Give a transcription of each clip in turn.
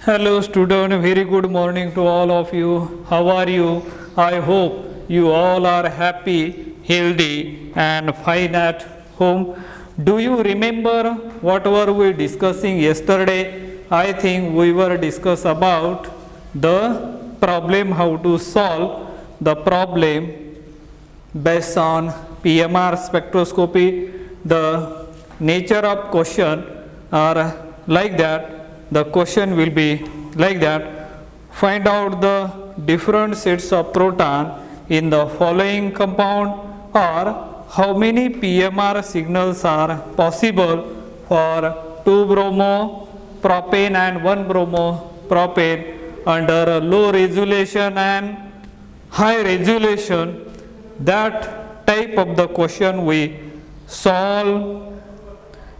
Hello student, very good morning to all of you. How are you? I hope you all are happy, healthy and fine at home. Do you remember what were we discussing yesterday? I think we were discuss about the problem, how to solve the problem based on PMR spectroscopy. The nature of question are like that. The question will be like that: find out the different sets of proton in the following compound, or how many PMR signals are possible for 2-bromo propane and 1-bromo propane under low resolution and high resolution. That type of the question we solve.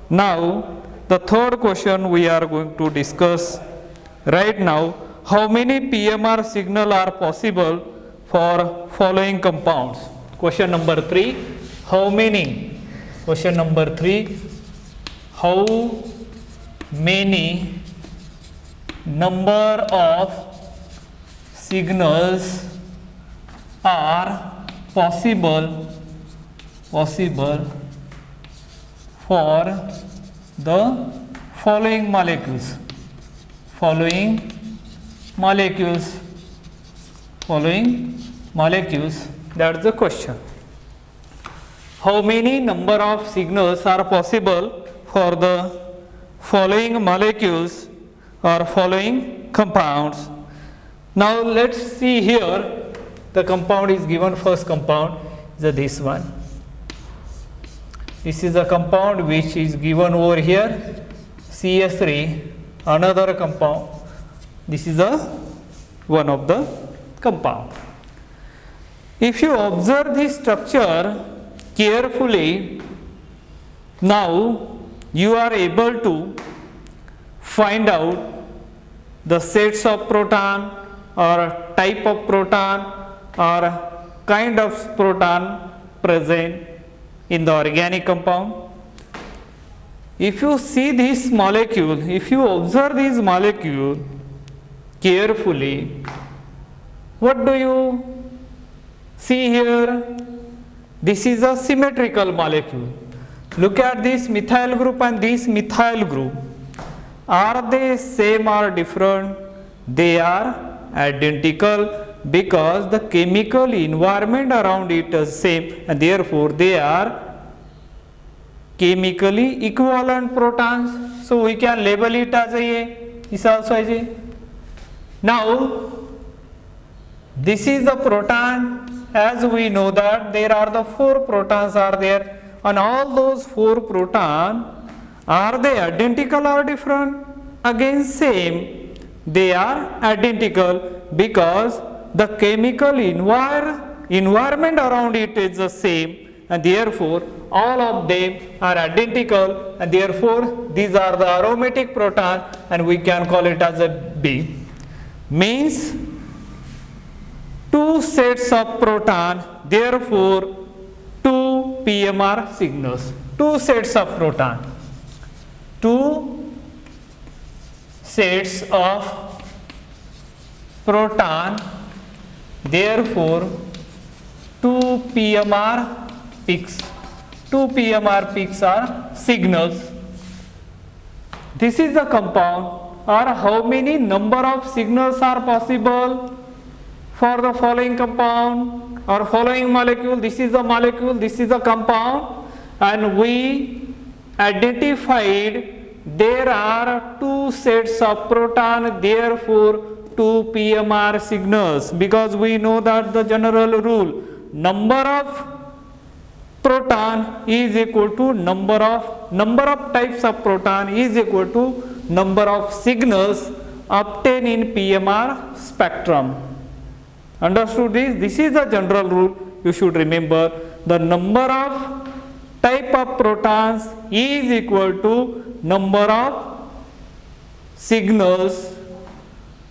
Now the third question we are going to discuss right now: how many PMR signal are possible for following compounds? Question number 3, how many? Question number 3, how many number of signals are possible for the following molecules? That's the question. How many number of signals are possible for the following molecules or following compounds? Now let's see here. The compound is given. First compound is this one. This is a compound which is given over here, CS3. Another compound. This is one of the compound. If you observe this structure carefully, now you are able to find out the sets of proton or type of proton or kind of proton present in the organic compound. If you see this molecule, if you observe this molecule carefully, what do you see here? This is a symmetrical molecule. Look at this methyl group and this methyl group. Are they same or different? They are identical, because the chemical environment around it is same, and therefore they are chemically equivalent protons. So we can label it as A. This also is A. Now this is the proton. As we know that there are the 4 protons are there, and all those 4 protons, are they identical or different? Again same. They are identical because the chemical environment around it is the same, and therefore all of them are identical, and therefore these are the aromatic proton, and we can call it as a B. Means 2 sets of proton, therefore 2 PMR signals. 2 sets of proton. 2 sets of proton, therefore 2 PMR peaks. 2 PMR peaks are signals. This is the compound. Or how many number of signals are possible for the following compound or following molecule? This is the molecule, this is the compound, and we identified there are 2 sets of proton, therefore 2 PMR signals, because we know that the general rule, number of proton is equal to number of types of proton is equal to number of signals obtained in PMR spectrum. Understood this? This is the general rule. You should remember the number of type of protons is equal to number of signals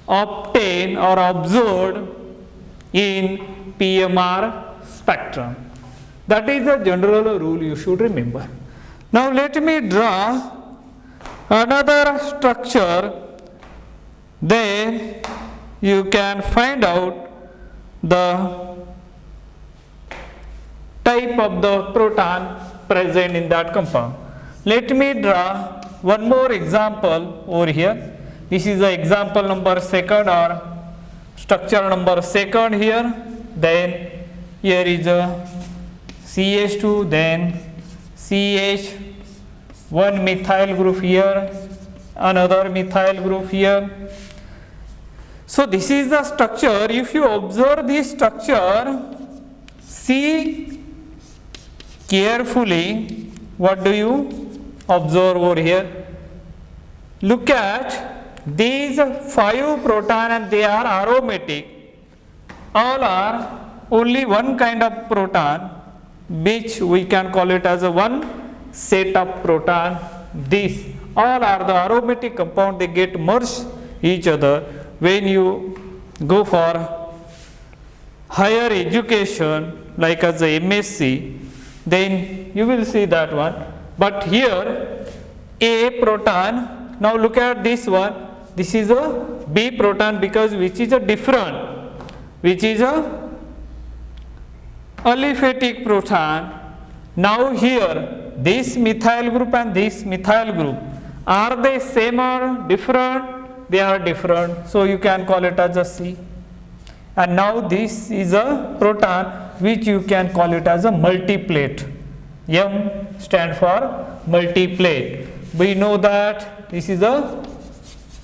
obtained or observed in PMR spectrum. That is the general rule you should remember. Now let me draw another structure then you can find out the type of the proton present in that compound. Let me draw one more example over here. This is the example number second or structure number second here. Then here is a CH2, then CH, one methyl group here, another methyl group here. So this is the structure. If you observe this structure, see carefully, what do you observe over here? Look at these 5 proton and they are aromatic. All are only one kind of proton, which we can call it as a one set of proton. These all are the aromatic compound, they get merged each other. When you go for higher education like as a MSc, then you will see that one. But here A proton, now look at this one, this is a B proton because which is a different, which is a aliphatic proton. Now here this methyl group and this methyl group, are they same or different? They are different, so you can call it as a C. And now this is a proton which you can call it as a multiplate. M stand for multiplate. We know that this is a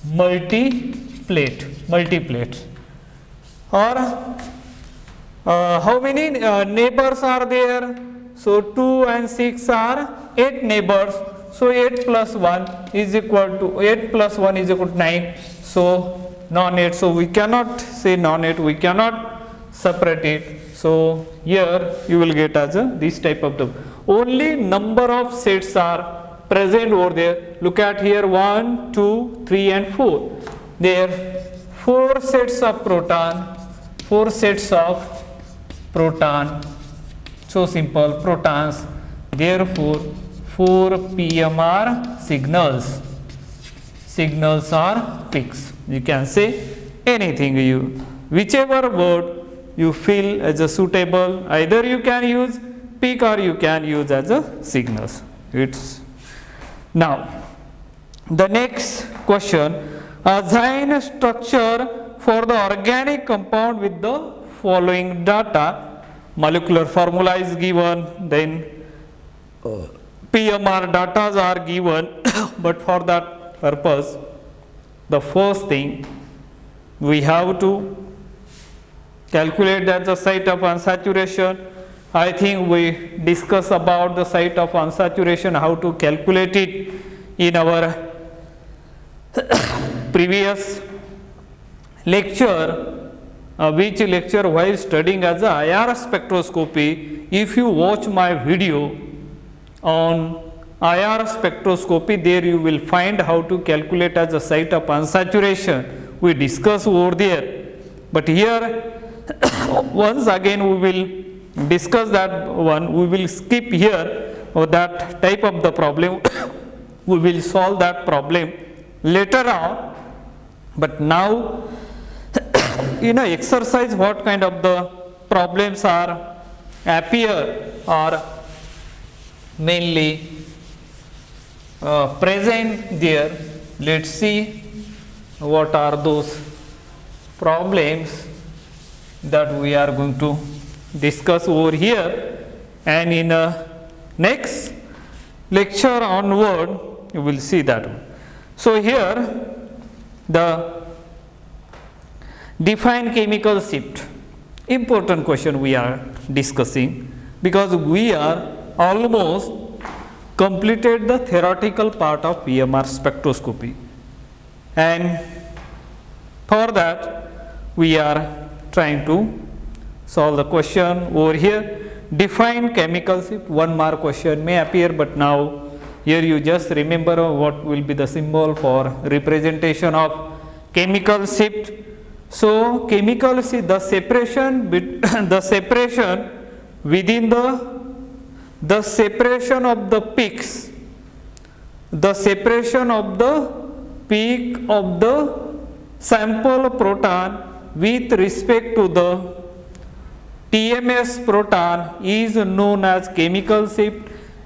multiplate. Or how many neighbors are there? So 2 and 6 are 8 neighbors. So 8 plus 1 is equal to 8 plus 1 is equal to 9. So non-8. So we cannot say non-8. We cannot separate it. So here you will get as a this type of the only number of sets are present over there. Look at here 1, 2, 3 and 4. There 4 sets of proton. 4 sets of proton. So simple protons. Therefore 4 PMR signals. Signals are peaks. You can say anything you, whichever word you feel as a suitable. Either you can use peak or you can use as a signals. It's now the next question. Assign structure for the organic compound with the following data. Molecular formula is given, then PMR data are given, but for that purpose, the first thing we have to calculate that the site of unsaturation. I think we discuss about the site of unsaturation, how to calculate it in our previous lecture. Which lecture while studying as a IR spectroscopy. If you watch my video on IR spectroscopy, there you will find how to calculate as a site of unsaturation. We discuss over there, but here once again we will discuss that one. We will skip here or that type of the problem. We will solve that problem later on, but now in an exercise what kind of the problems are appear or mainly present there. Let's see what are those problems that we are going to discuss over here, and in next lecture onward you will see that. So here the define chemical shift, important question we are discussing, because we are almost completed the theoretical part of PMR spectroscopy, and for that we are trying to solve the question over here. Define chemical shift, 1 mark question may appear, but now here you just remember what will be the symbol for representation of chemical shift. So chemical shift, the separation the separation within the separation of the peaks, the separation of the peak of the sample proton with respect to the TMS proton is known as chemical shift,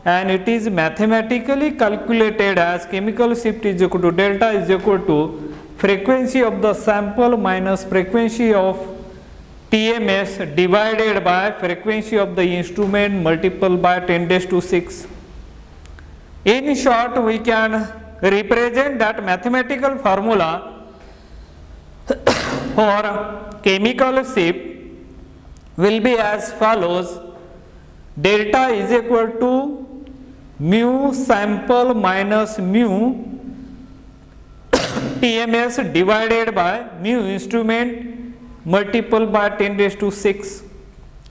and it is mathematically calculated as chemical shift is equal to delta is equal to frequency of the sample minus frequency of TMS divided by frequency of the instrument multiplied by 10 raised to 6. In short, we can represent that mathematical formula for chemical shift will be as follows: delta is equal to mu sample minus mu TMS divided by mu instrument multiplied by 10 raised to 6.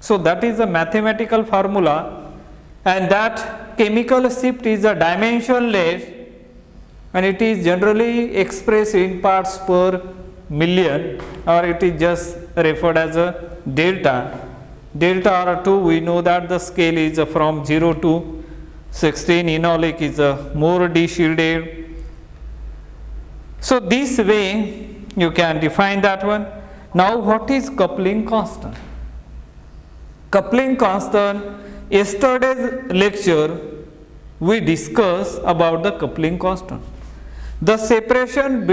So that is a mathematical formula, and that chemical shift is a dimensionless, and it is generally expressed in parts per million, or it is just referred as a delta. Delta R2, we know that the scale is from 0 to 16. Enolic is more de-shielded. So this way you can define that one. Now what is coupling constant? Coupling constant, yesterday's lecture we discussed about the coupling constant. The separation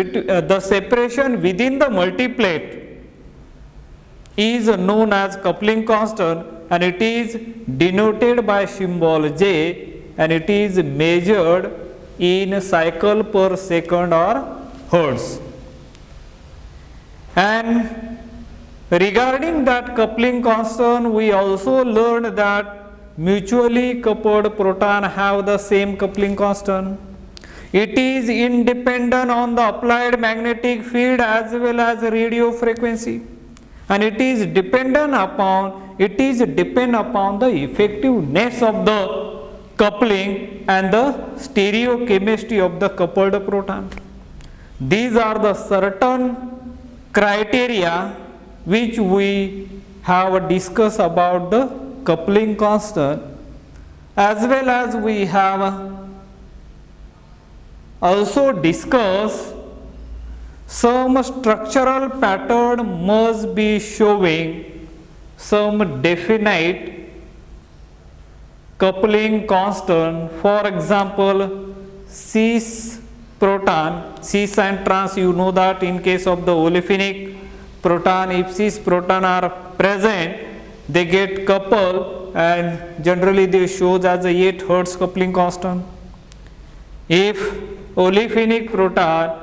within the multiplet is known as coupling constant, and it is denoted by symbol J, and it is measured in cycle per second or hertz. And regarding that coupling constant, we also learned that mutually coupled proton have the same coupling constant. It is independent on the applied magnetic field as well as radio frequency, and it is dependent upon the effectiveness of the coupling and the stereochemistry of the coupled proton. These are the certain criteria which we have discussed about the coupling constant, as well as we have also discussed some structural pattern must be showing some definite coupling constant. For example, cis proton, cis and trans, you know that in case of the olefinic proton, if cis proton are present, they get coupled, and generally they shows as a 8 Hertz coupling constant. If olefinic proton,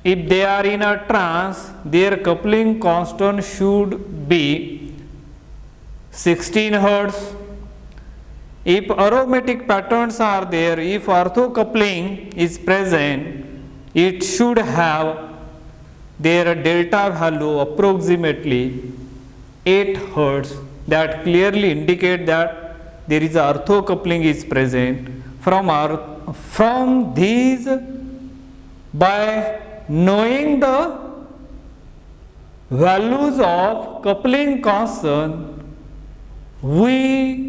if they are in a trans, their coupling constant should be 16 Hertz. If aromatic patterns are there, if orthocoupling is present, it should have their delta value approximately 8 Hertz. That clearly indicate that there is orthocoupling is present. From these, by knowing the values of coupling constant, we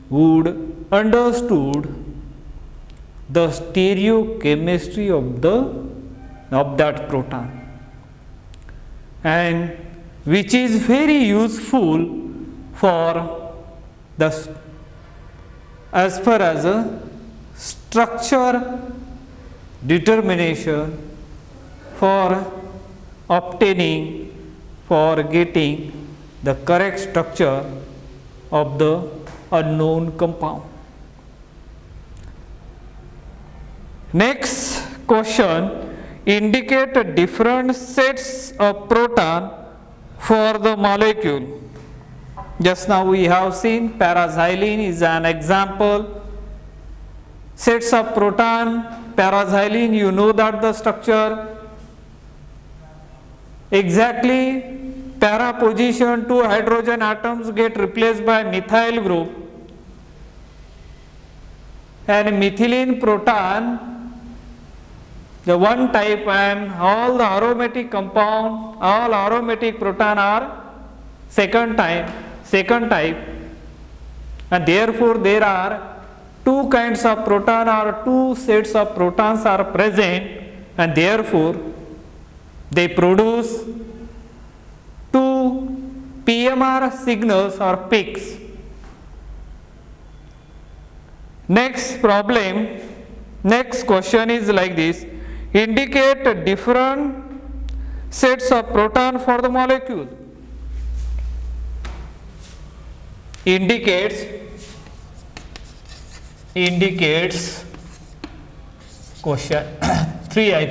would understood the stereochemistry of that proton, and which is very useful for the as far as a structure determination for obtaining, for getting the correct structure of the unknown compound. Next question, indicate different sets of proton for the molecule. Just now we have seen paraxylene is an example. Sets of proton, paraxylene, you know that the structure. Exactly, para position, 2 hydrogen atoms get replaced by methyl group, and methylene proton, the one type, and all the aromatic compound, all aromatic proton are second type, and therefore there are 2 kinds of proton or 2 sets of protons are present, and therefore they produce two PMR signals or peaks. Next problem, next question is like this: indicate different sets of proton for the molecule. Indicates question 3, I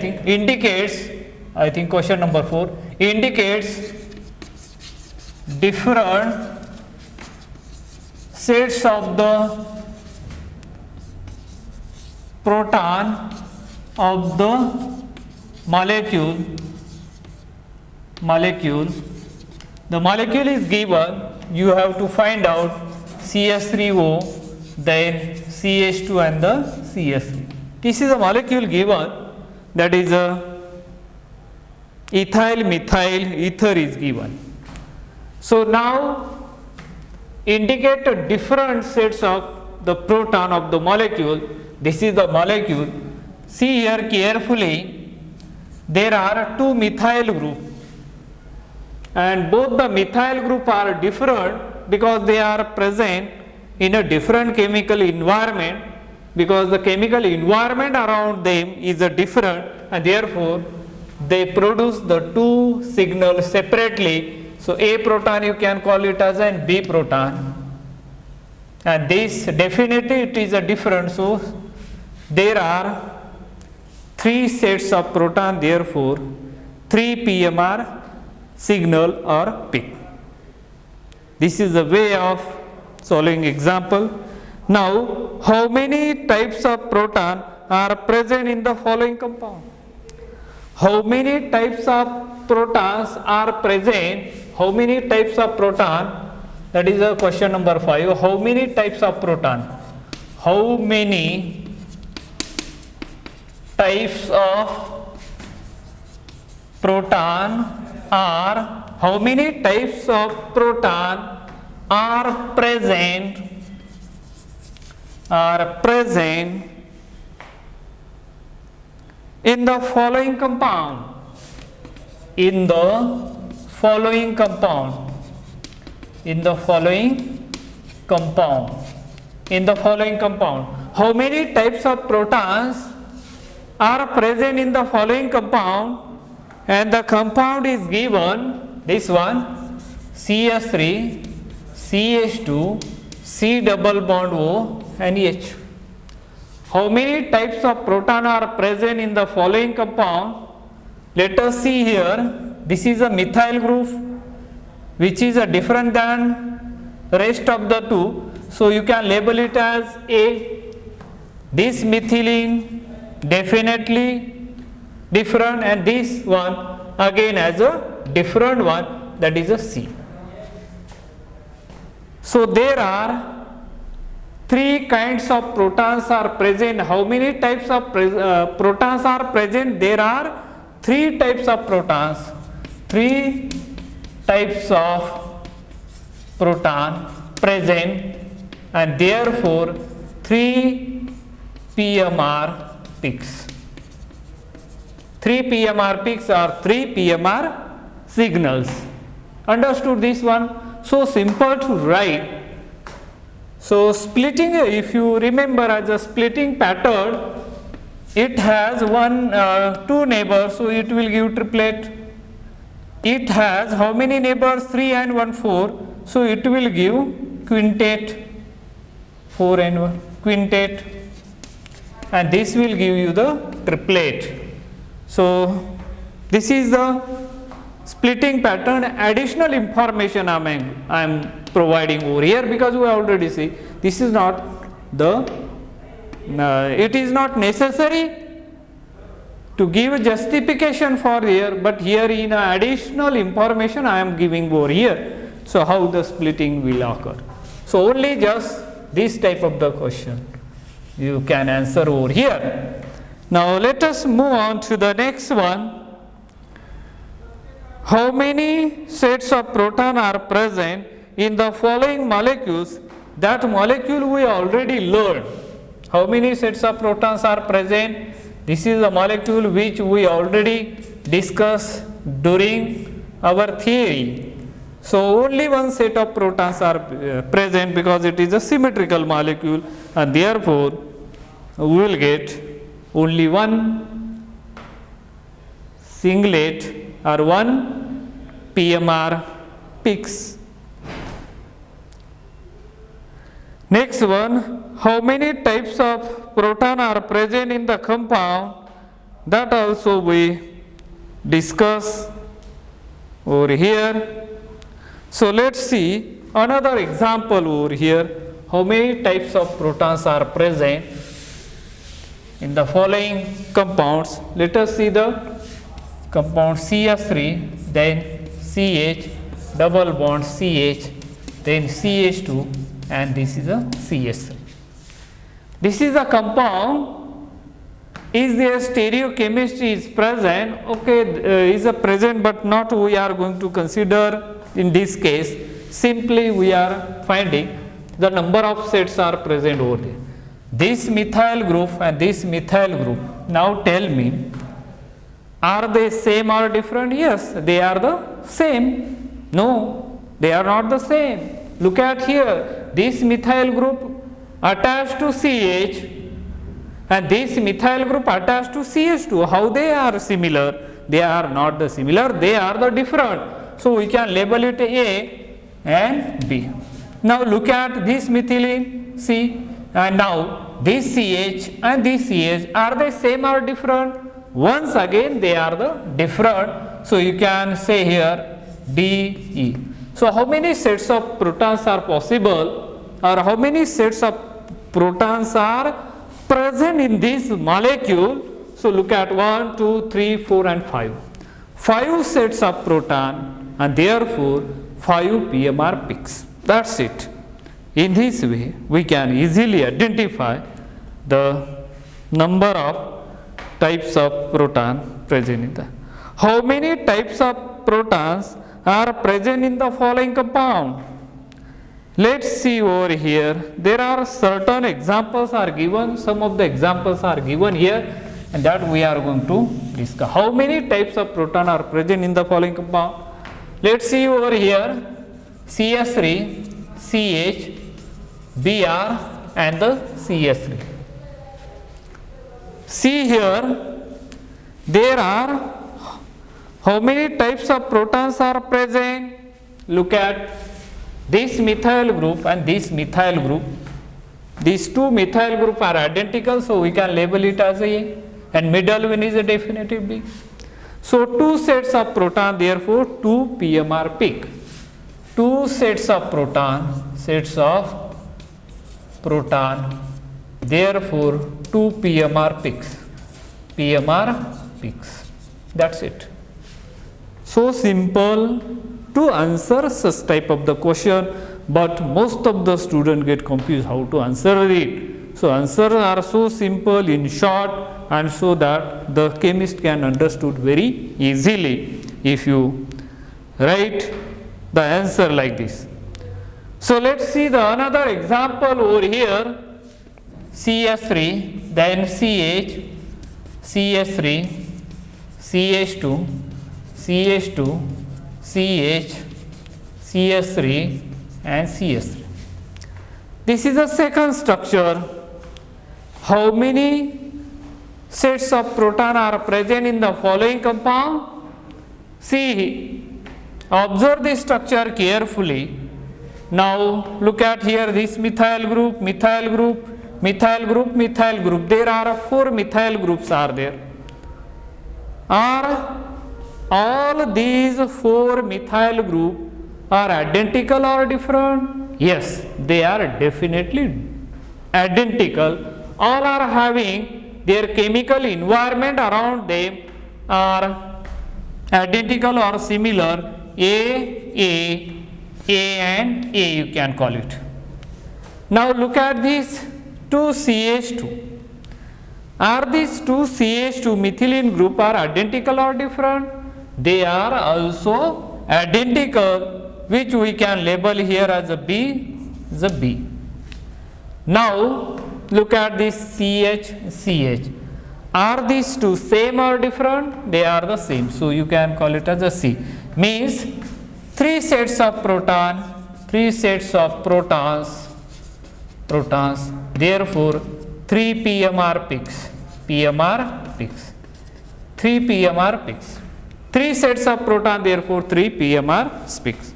think, question number 4, indicates different sets of the proton of the molecule. The molecule is given, you have to find out CS3O, then CH2 and the CS3. This is a molecule given, that is a ethyl methyl ether is given. So now indicate different sets of the proton of the molecule. This is the molecule. See here carefully, there are two methyl groups, and both the methyl group are different because they are present in a different chemical environment, because the chemical environment around them is a different, and therefore they produce the two signals separately. So A proton you can call it as an B proton, and this definitely it is a different. So there are three sets of proton, therefore 3 PMR signal or peak. This is the way of solving example. Now, how many types of proton are present in the following compound? How many types of protons are present? How many types of proton? That is a question number 5. How many types of proton? How many types of proton are? How many types of proton are present in the following compound? In the following compound. How many types of protons are present in the following compound? And the compound is given, this one, CS3, CH2, C double bond O and H. How many types of proton are present in the following compound? Let us see here. This is a methyl group which is a different than rest of the two. So you can label it as A. This methylene definitely different, and this one again as a different one, that is a C. So there are three kinds of protons are present. How many types of protons are present? There are three types of protons. Three types of proton present, and therefore 3 PMR peaks. 3 PMR peaks are 3 PMR signals. Understood this one? So simple to write. So splitting, if you remember as a splitting pattern, it has two neighbors, so it will give triplet. It has how many neighbors? 3 and 1, 4. So it will give quintet, 4 and 1, quintet, and this will give you the triplet. So this is the splitting pattern. Additional information I am providing over here, because we already see this is not the it is not necessary to give justification for here, but here in additional information I am giving over here. So how the splitting will occur? So only just this type of the question you can answer over here. Now let us move on to the next one. How many sets of proton are present in the following molecules? That molecule we already learned. How many sets of protons are present? This is a molecule which we already discussed during our theory. So only one set of protons are present because it is a symmetrical molecule, and therefore we will get only one singlet or one PMR peaks. Next one, how many types of proton are present in the compound? That also we discuss over here. So let's see another example over here. How many types of protons are present in the following compounds? Let us see the compound CH3, then CH, double bond CH, then CH2, and this is a CH3. This is a compound. Is their stereochemistry is present? Okay, is a present, but not we are going to consider in this case. Simply we are finding the number of sets are present over there. This methyl group and this methyl group. Now tell me, are they same or different? Yes, they are the same. No, they are not the same. Look at here, this methyl group attached to CH and this methyl group attached to CH2. How they are similar? They are not the similar, they are the different. So we can label it A and B. Now look at this methylene C, and now this CH and this CH, are they same or different? Once again they are the different. So you can say here D, E. So how many sets of protons are possible, or how many sets of protons are present in this molecule? So look at 1, 2, 3, 4 and 5. 5 sets of proton, and therefore 5 PMR peaks. That's it. In this way we can easily identify the number of types of proton present in the. How many types of protons are present in the following compound? Let's see over here. There are certain examples are given. Some of the examples are given here, and that we are going to discuss. How many types of proton are present in the following compound? Let's see over here. CS3, CH, Br and the CS3. See here, there are how many types of protons are present? Look at this methyl group and this methyl group. These two methyl groups are identical, so we can label it as A, and middle one is a definitive B. So 2 sets of proton, therefore 2 PMR peak. 2 sets of proton, therefore 2 PMR peaks. PMR peaks. That's it. So simple to answer such type of the question, but most of the students get confused how to answer it. So answers are so simple in short, and so that the chemist can understood very easily if you write the answer like this. So let's see the another example over here. CS3, then CH, CS3, CH2, CH2, CH, CS3 and CS3. This is the second structure. How many sets of proton are present in the following compound? See, observe this structure carefully. Now look at here, this methyl group, methyl group, methyl group, methyl group. There are 4 methyl groups are there. Are all these 4 methyl group are identical or different? Yes, they are definitely identical. All are having their chemical environment around them are identical or similar. A and A you can call it. Now look at these 2 CH2. Are these 2 CH2 methylene group are identical or different? They are also identical, which we can label here as a B, the B. Now look at this CH, CH. Are these two same or different? They are the same. So you can call it as a C. Means 3 sets of protons, therefore 3 PMR peaks. 3 PMR peaks. 3 sets of proton, therefore 3 PMR peaks.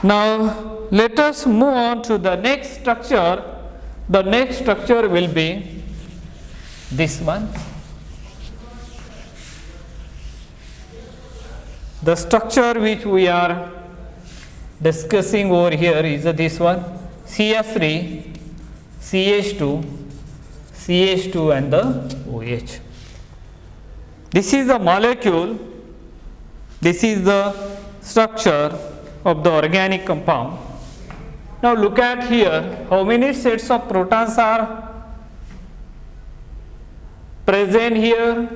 Now let us move on to the next structure. The next structure will be this one. The structure which we are discussing over here is this one, CH3, CH2 and the OH. This is the molecule, this is the structure of the organic compound. Now look at here, how many sets of protons are present here?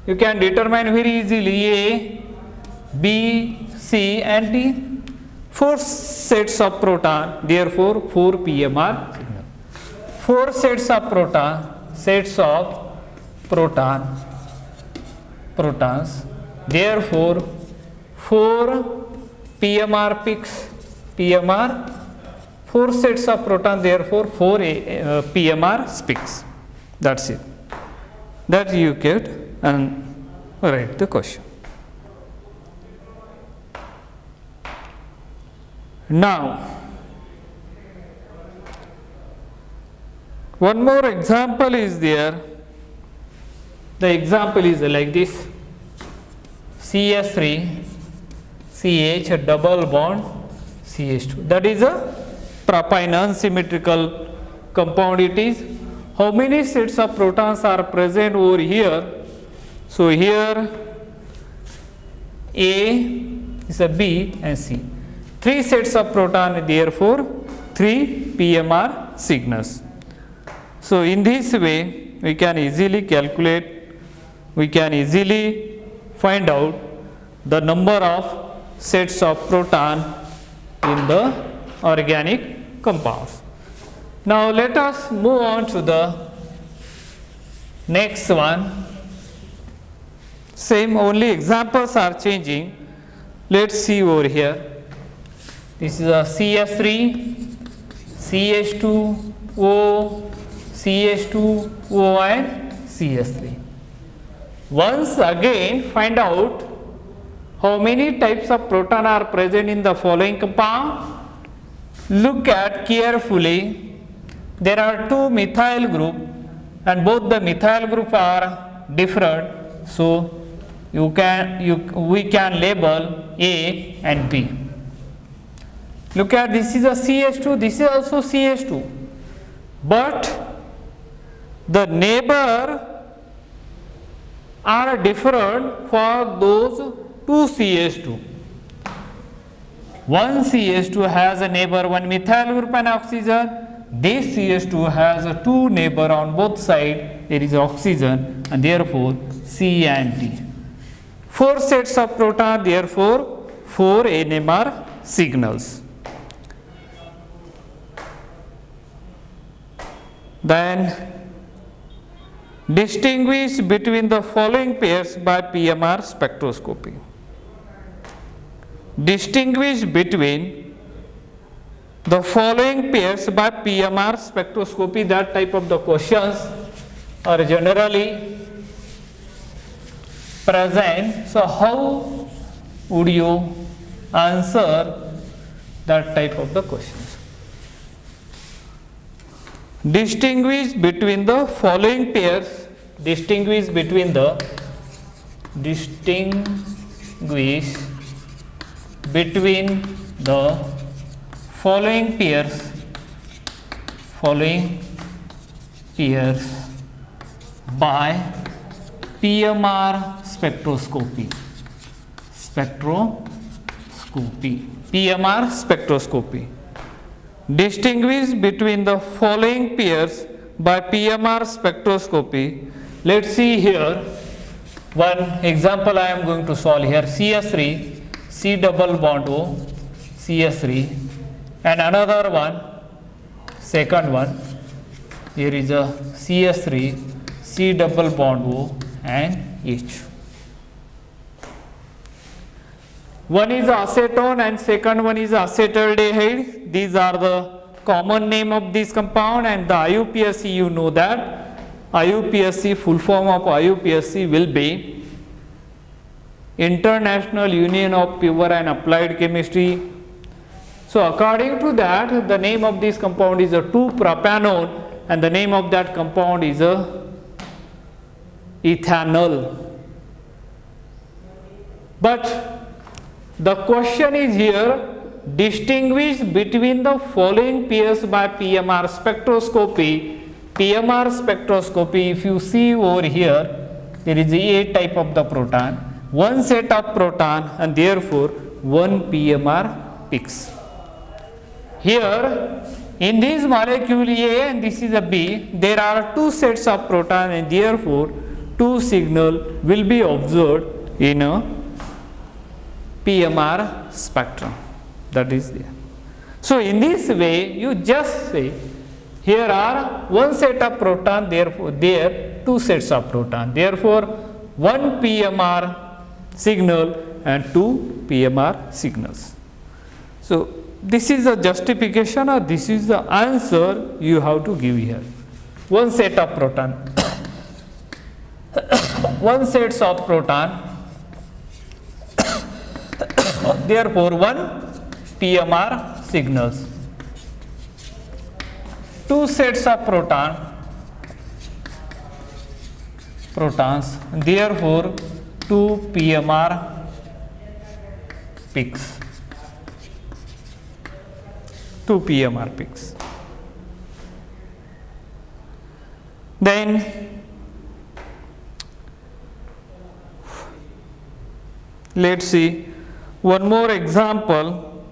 You can determine very easily A, B, C and D. 4 sets of proton, therefore 4 PMR signal. 4 sets of protons, therefore 4 PMR peaks. 4 sets of proton, therefore 4 PMR peaks. That's it. That you get and write the question. Now, one more example is there. The example is like this: CH3, CH, a double bond, CH2. That is a propyne unsymmetrical compound it is. How many sets of protons are present over here? So here A is a B and C. 3 sets of proton, therefore 3 PMR signals. So in this way we can easily calculate, we can easily find out the number of sets of proton in the organic compounds. Now let us move on to the next one. Same, only examples are changing. Let's see over here. This is a CH3, CH2O, CH2O and CH3. Once again find out how many types of proton are present in the following compound. Look at carefully. There are 2 methyl group and both the methyl group are different. So we can label A and B. Look at, this is a CH2, this is also CH2, but the neighbor are different for those 2 CH2. One CH2 has a neighbor, one methyl group and oxygen. This CH2 has a 2 neighbor on both sides, there is oxygen, and therefore C and D. 4 sets of proton, therefore 4 NMR signals. Then distinguish between the following pairs by PMR spectroscopy. Distinguish between the following pairs by PMR spectroscopy. That type of the questions are generally present. So how would you answer that type of the questions? Distinguish between the following pairs. Distinguish between the following pairs by PMR spectroscopy. PMR spectroscopy. Distinguish between the following pairs by PMR spectroscopy. Let's see here. One example I am going to solve here. CH3, C double bond O, CH3, and another one, second one, here is a CS3, C double bond O and H. One is acetone and second one is acetaldehyde. These are the common name of this compound, and the IUPAC, you know that IUPAC, full form of IUPAC will be International Union of Pure and Applied Chemistry. So according to that, the name of this compound is a 2-propanone, and the name of that compound is a ethanol. But the question is here, distinguish between the following pairs by PMR spectroscopy. PMR spectroscopy, if you see over here, there is a type of the proton, one set of proton, and therefore one PMR peaks. Here in this molecule A and this is a B, there are two sets of proton, and therefore two signal will be observed in a PMR spectrum, that is there. So in this way you just say here are one set of proton, therefore there two sets of proton, therefore one PMR signal and two PMR signals. So this is a justification, or this is the answer you have to give here. One set of proton, one sets of proton, therefore one PMR signals. Two sets of protons, therefore two PMR peaks. Two PMR peaks. Then let's see one more example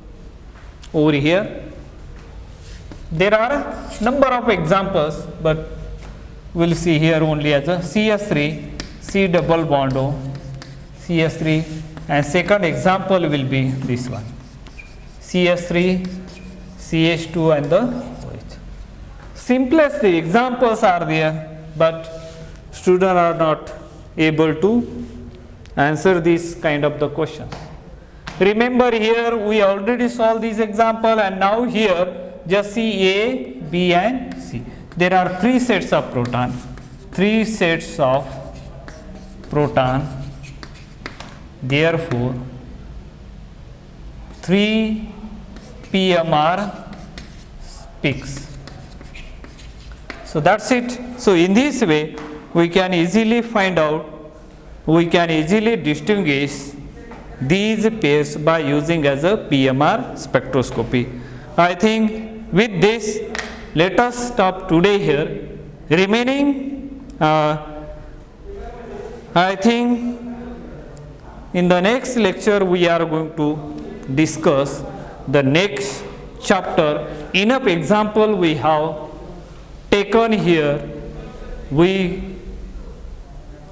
over here. There are a number of examples, but we'll see here only as a CS3, C double bond O, CS3, and second example will be this one, CS3, CH2 and the OH. Simplest examples are there, but students are not able to answer this kind of the questions. Remember here we already solved this example, and now here just see A, B and C. There are three sets of proton, therefore three PMR peaks. So that's it. So in this way we can easily find out, we can easily distinguish these pairs by using as a PMR spectroscopy. I think with this let us stop today here. Remaining I think in the next lecture we are going to discuss the next chapter. Enough example we have taken here. We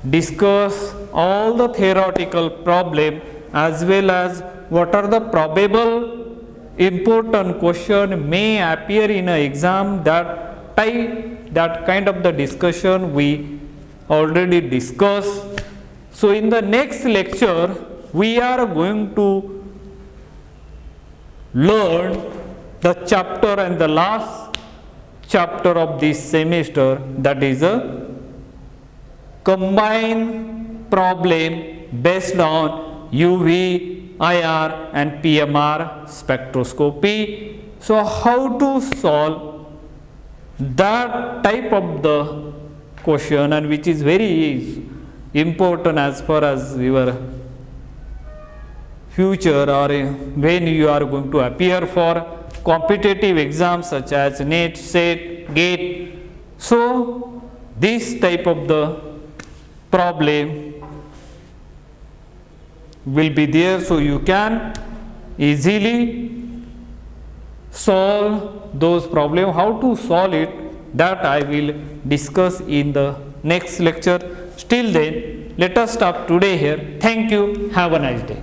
discuss all the theoretical problem as well as what are the probable important question may appear in an exam. That kind of the discussion we already discussed. So in the next lecture we are going to learn the chapter and the last chapter of this semester, that is a combined problem based on UV, IR and PMR spectroscopy. So how to solve that type of the question, and which is very important as far as your future or when you are going to appear for competitive exams such as NET, SET, GATE. So this type of the problem will be there, so you can easily solve those problems. How to solve it, that I will discuss in the next lecture. Till then, let us stop today here. Thank you. Have a nice day.